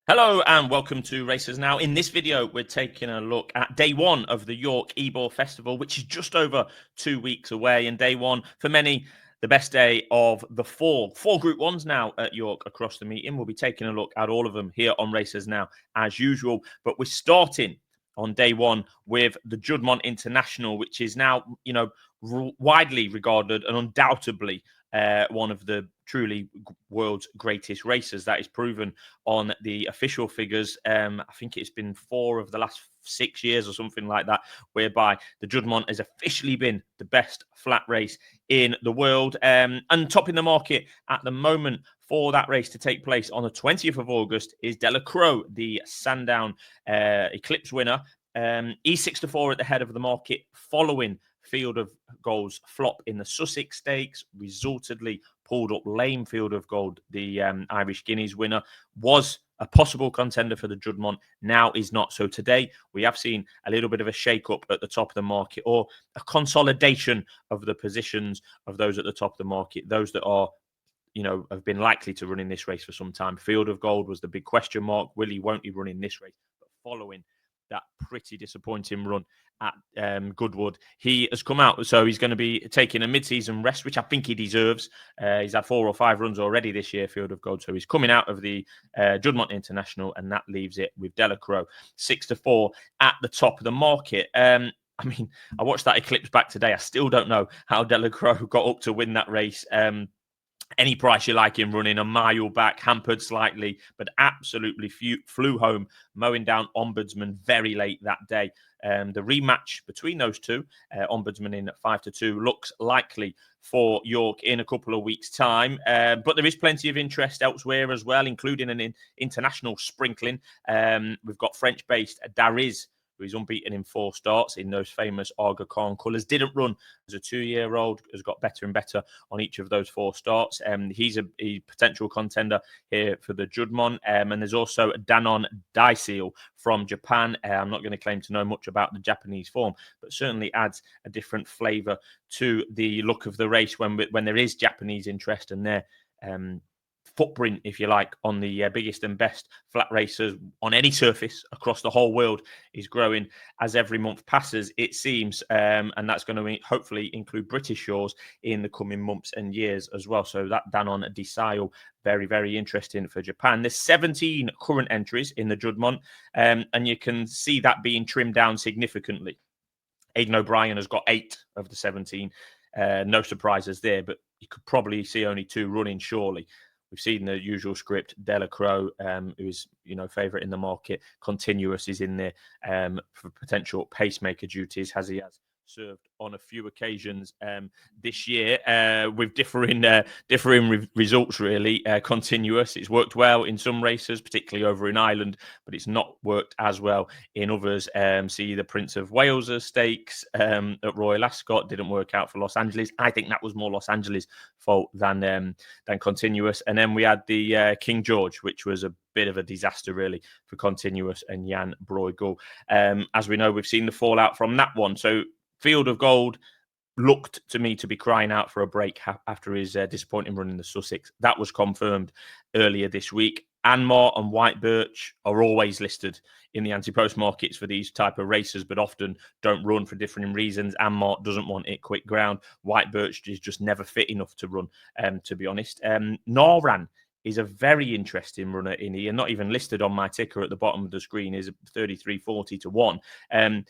Hello and welcome to Racers Now. In this video, we're taking a look at day one of the York Ebor Festival, which is just over 2 weeks away. And day one, for many, the best day of the four Group 1s now at York across the meeting. We'll be taking a look at all of them here on Racers Now as usual. But we're starting on day one with the Juddmonte International, which is now, widely regarded and undoubtedly one of the truly world's greatest racers. That is proven on the official figures. I think it's been 4 of the last 6 years or something like that, whereby the Juddmonte has officially been the best flat race in the world. And topping the market at the moment for that race to take place on the 20th of August is Delacroix, the Sandown Eclipse winner. He's 6-4 at the head of the market following Field of Gold's flop in the Sussex Stakes, resultedly pulled up lame. Field of Gold, the Irish Guineas winner, was a possible contender for the Juddmonte, now is not. So today we have seen a little bit of a shake-up at the top of the market, or a consolidation of the positions of those at the top of the market, those that are have been likely to run in this race for some time. Field of Gold was the big question mark. Will he, won't he run in this race? But following that pretty disappointing run at Goodwood, he has come out. So he's going to be taking a mid-season rest, which I think he deserves. He's had 4 or 5 runs already this year, Field of Gold. So he's coming out of the Juddmonte International, and that leaves it with Delacroix 6-4 at the top of the market. I watched that Eclipse back today. I still don't know how Delacroix got up to win that race. Any price you like him running, a mile back, hampered slightly, but absolutely flew home, mowing down Ombudsman very late that day. The rematch between those two, Ombudsman in at 5-2, looks likely for York in a couple of weeks' time. But there is plenty of interest elsewhere as well, including an international sprinkling. We've got French-based Dariz, who is unbeaten in 4 starts in those famous Aga Khan colours. Didn't run as a 2-year-old, has got better and better on each of those 4 starts. He's a potential contender here for the Juddmonte. And there's also Danon Daiseal from Japan. I'm not going to claim to know much about the Japanese form, but certainly adds a different flavour to the look of the race when there is Japanese interest, and their footprint, if you like, on the biggest and best flat racers on any surface across the whole world is growing as every month passes, it seems. And that's going to hopefully include British shores in the coming months and years as well. So that Danon Daiseal, very, very interesting for Japan. There's 17 current entries in the Juddmonte, and you can see that being trimmed down significantly. Aidan O'Brien has got 8 of the 17. No surprises there, but you could probably see only 2 running, surely. We've seen the usual script. Delacroix, who is, favourite in the market. Continuous is in there for potential pacemaker duties, as he has served on a few occasions this year with differing results, really. Continuous, it's worked well in some races, particularly over in Ireland, but it's not worked as well in others. See the Prince of Wales Stakes at Royal Ascot, didn't work out for Los Angeles. I think that was more Los Angeles' fault than Continuous. And then we had the King George, which was a bit of a disaster, really, for Continuous and Jan Bruegel. As we know, we've seen the fallout from that one. So Field of Gold looked to me to be crying out for a break after his disappointing run in the Sussex. That was confirmed earlier this week. Anmar and White Birch are always listed in the anti-post markets for these type of races, but often don't run for different reasons. Anmar doesn't want it quick ground. White Birch is just never fit enough to run, to be honest. Naran is a very interesting runner in here, not even listed on my ticker at the bottom of the screen, is 33.40 to 1.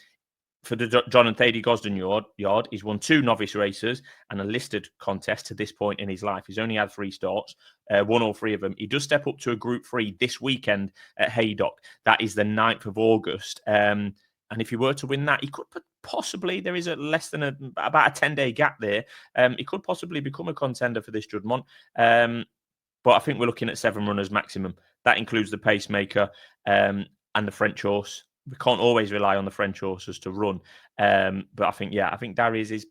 For the John and Thady Gosden yard, he's won 2 novice races and a listed contest to this point in his life. He's only had 3 starts, won all 3 of them. He does step up to a Group 3 this weekend at Haydock. That is the 9th of August. And if he were to win that, he could possibly, there is about a 10-day gap there. He could possibly become a contender for this Juddmonte. But I think we're looking at 7 runners maximum. That includes the pacemaker and the French horse. We can't always rely on the French horses to run. But I think Dariz is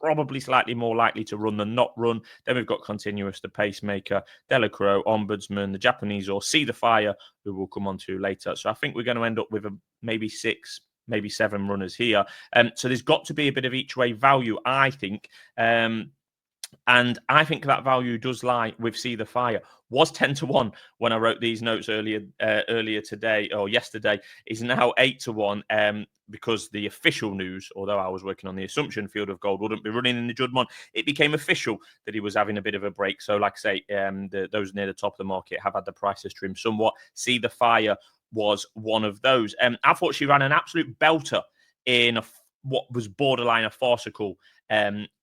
probably slightly more likely to run than not run. Then we've got Continuous, the pacemaker, Delacroix, Ombudsman, the Japanese horse, See the Fire, who we'll come on to later. So I think we're going to end up with maybe 6, maybe 7 runners here. So there's got to be a bit of each way value, I think. And I think that value does lie with See the Fire. Was 10-1 when I wrote these notes earlier today or yesterday. Is now 8-1 because the official news, although I was working on the assumption Field of Gold wouldn't be running in the Juddmonte, it became official that he was having a bit of a break. So, like I say, those near the top of the market have had the prices trimmed somewhat. See the Fire was one of those. I thought she ran an absolute belter in what was borderline a farcical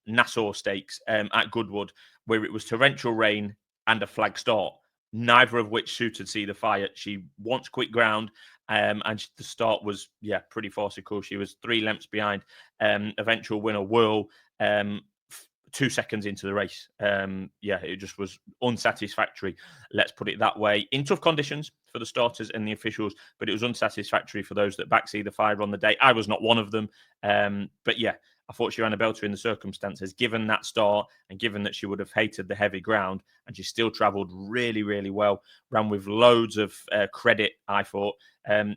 Nassau Stakes at Goodwood, where it was torrential rain and a flag start, neither of which suited See the Fire. She wants quick ground, and the start was, pretty farcical. She was 3 lengths behind eventual winner Whirl 2 seconds into the race. It just was unsatisfactory. Let's put it that way. In tough conditions for the starters and the officials, but it was unsatisfactory for those that back See the Fire on the day. I was not one of them. But yeah, I thought she ran a belter in the circumstances, given that start and given that she would have hated the heavy ground, and she still travelled really, really well. Ran with loads of credit, I thought.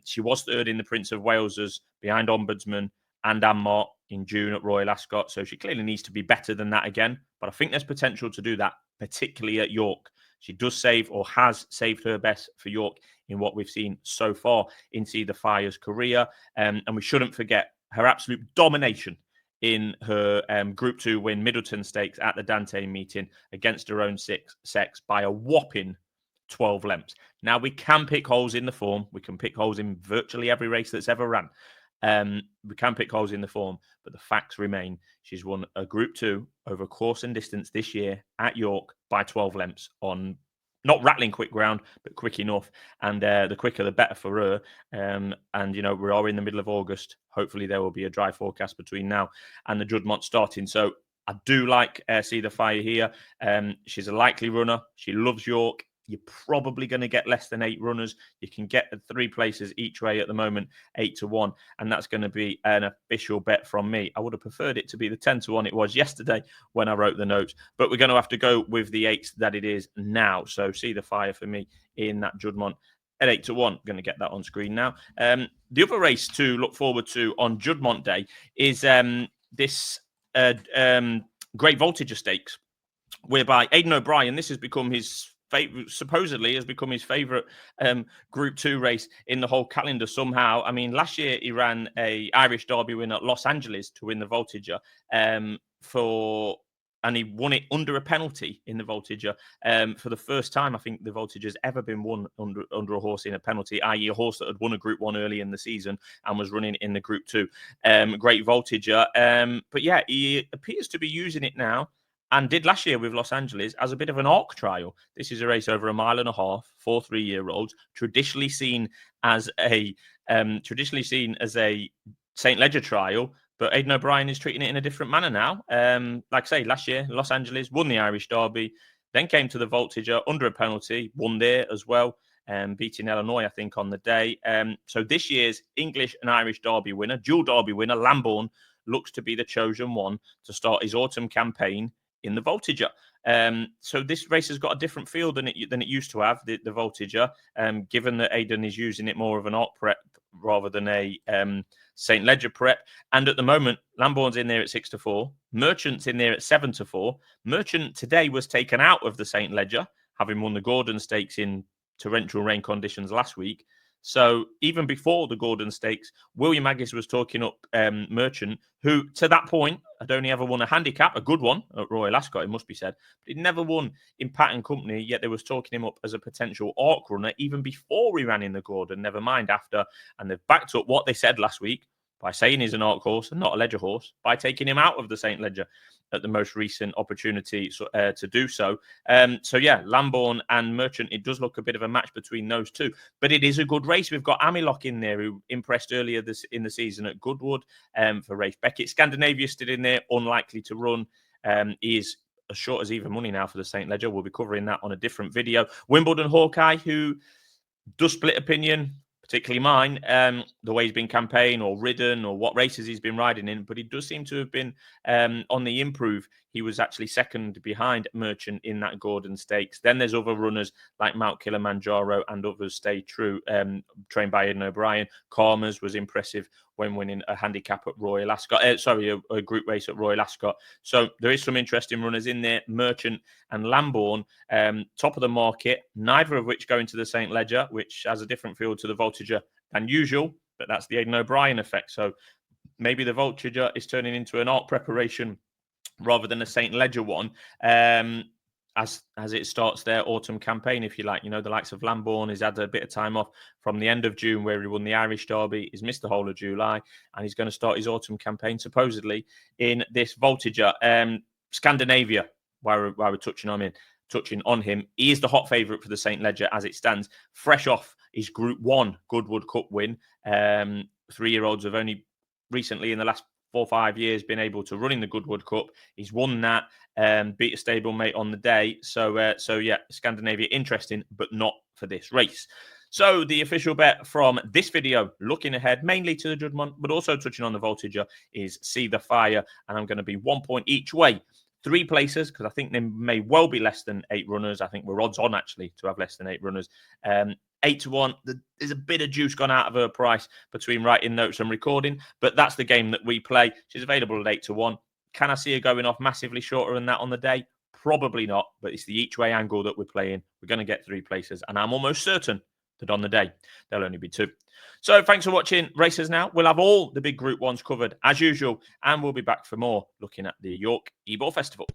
She was third in the Prince of Wales's behind Ombudsman and Anmart in June at Royal Ascot. So she clearly needs to be better than that again. But I think there's potential to do that, particularly at York. She does save or has saved her best for York in what we've seen so far in See the Fire's career. And we shouldn't forget her absolute domination in her Group 2 win Middleton Stakes at the Dante meeting against her own sex by a whopping 12 lengths. Now, we can pick holes in the form. We can pick holes in virtually every race that's ever ran. We can pick holes in the form, but the facts remain. She's won a Group 2 over course and distance this year at York by 12 lengths on not rattling quick ground, but quick enough. And the quicker, the better for her. And, we are in the middle of August. Hopefully there will be a dry forecast between now and the Juddmonte starting. So I do like See the Fire here. She's a likely runner. She loves York. You're probably going to get less than 8 runners. You can get 3 places each way at the moment, 8-1, and that's going to be an official bet from me. I would have preferred it to be the 10-1 it was yesterday when I wrote the notes, but we're going to have to go with the 8s that it is now. So See the Fire for me in that Juddmonte at 8-1. Going to get that on screen now. The other race to look forward to on Juddmonte Day is this Great Voltigeur Stakes, whereby Aidan O'Brien, this has become his supposedly has become his favourite Group 2 race in the whole calendar somehow. I mean, last year he ran a Irish Derby win at Los Angeles to win the Voltigeur and he won it under a penalty in the Voltigeur for the first time. I think the Voltigeur's ever been won under a horse in a penalty, i.e. a horse that had won a Group 1 early in the season and was running in the Group 2. Great Voltigeur. But yeah, he appears to be using it now, and did last year with Los Angeles as a bit of an ARC trial. This is a race over 1.5 miles for 3-year-olds, traditionally seen as a St. Leger trial. But Aidan O'Brien is treating it in a different manner now. Like I say, last year, Los Angeles won the Irish Derby, then came to the Voltigeur under a penalty, won there as well, beating Illinois, I think, on the day. So this year's English and Irish Derby winner, dual Derby winner, Lambourne, looks to be the chosen one to start his autumn campaign in the Voltigeur. So this race has got a different feel than it used to have, the Voltigeur, given that Aidan is using it more of an ARC prep rather than a St. Leger prep. And at the moment, Lambourne's in there at 6-4. Merchant's in there at 7-4. Merchant today was taken out of the St. Leger, having won the Gordon Stakes in torrential rain conditions last week. So even before the Gordon Stakes, William Aggis was talking up Merchant, who to that point had only ever won a handicap, a good one at Royal Ascot, it must be said. But he'd never won in Pat & Company, yet they was talking him up as a potential ARC runner even before he ran in the Gordon, never mind after. And they've backed up what they said last week by saying he's an ARC horse and not a Leger horse, by taking him out of the St. Leger at the most recent opportunity to do so. So yeah, Lambourne and Merchant, it does look a bit of a match between those two. But it is a good race. We've got Amilock in there, who impressed earlier in the season at Goodwood for Rafe Beckett. Scandinavia stood in there, unlikely to run. He is as short as even money now for the St. Leger. We'll be covering that on a different video. Wimbledon Hawkeye, who does split opinion, particularly mine, the way he's been campaigned or ridden or what races he's been riding in, but he does seem to have been on the improve he was actually second behind Merchant in that Gordon Stakes. Then there's other runners like Mount Kilimanjaro and others stay true, trained by Aidan O'Brien. Karmas was impressive when winning a handicap at Royal Ascot. A group race at Royal Ascot. So there is some interesting runners in there. Merchant and Lambourne, top of the market, neither of which go into the St. Leger, which has a different feel to the Voltigeur than usual, but that's the Aidan O'Brien effect. So maybe the Voltigeur is turning into an art preparation rather than a St. Leger one, as it starts their autumn campaign, if you like. You know, the likes of Lambourne has had a bit of time off from the end of June where he won the Irish Derby. He's missed the whole of July, and he's going to start his autumn campaign supposedly in this Voltigeur. Scandinavia, while we're touching on him, he is the hot favourite for the St. Leger as it stands, fresh off his Group 1 Goodwood Cup win. 3-year-olds have only recently, in the last 4 or 5 years, been able to run in the Goodwood Cup. He's won that, beat a stablemate on the day. So yeah, Scandinavia interesting, but not for this race. So the official bet from this video, looking ahead mainly to the Juddmonte, but also touching on the Voltigeur, is See the Fire, and I'm going to be 1 point each way. 3 places, because I think there may well be less than 8 runners. I think we're odds on, actually, to have less than 8 runners. 8 to 1. There's a bit of juice gone out of her price between writing notes and recording, but that's the game that we play. She's available at 8 to 1. Can I see her going off massively shorter than that on the day? Probably not, but it's the each way angle that we're playing. We're going to get 3 places, and I'm almost certain that on the day there'll only be 2. So thanks for watching Racers Now. We'll have all the big Group 1s covered as usual, and we'll be back for more looking at the York Ebor Festival.